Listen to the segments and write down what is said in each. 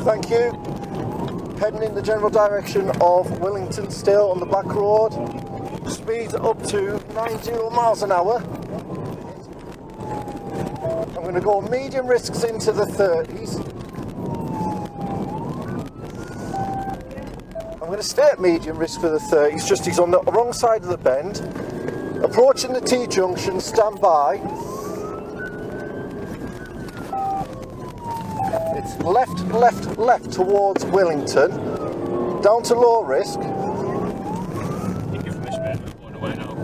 Thank you. Heading in the general direction of Willington still on the back road. Speeds up to 90 miles an hour. I'm going to go medium risks into the 30s. I'm going to stay at medium risk for the 30s, just he's on the wrong side of the bend. Approaching the T-junction, stand by. It's left, left, left towards Willington. Down to low risk.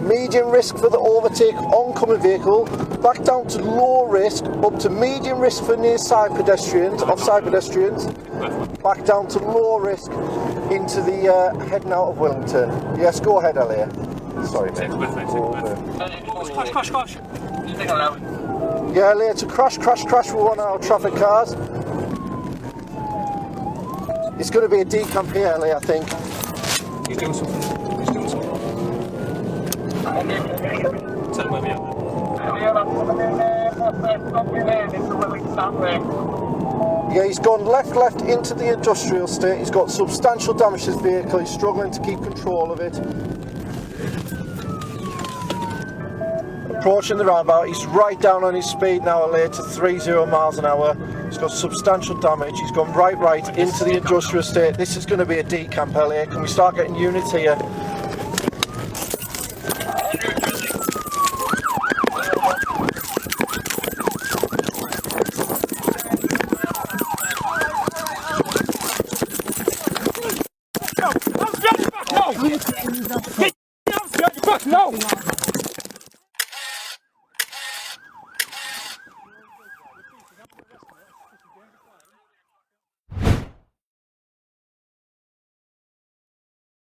Medium risk for the overtake oncoming vehicle. Back down to low risk, up to medium risk for near side pedestrians, offside pedestrians. Back down to low risk into the heading out of Willington. Yes, go ahead, Elliot. Sorry, mate. Crash. Yeah, Elliot, to crash with one of our traffic cars. It's going to be a decamp here, Elliot, I think. He's doing something. Tell him where we are. Yeah, he's gone left into the industrial estate. He's got substantial damage to his vehicle. He's struggling to keep control of it. Approaching the roundabout, he's right down on his speed now, Elliot, to 30 miles an hour. He's got substantial damage. He's gone right into the industrial estate. This is going to be a decamp, Elliot. Can we start getting units here? No!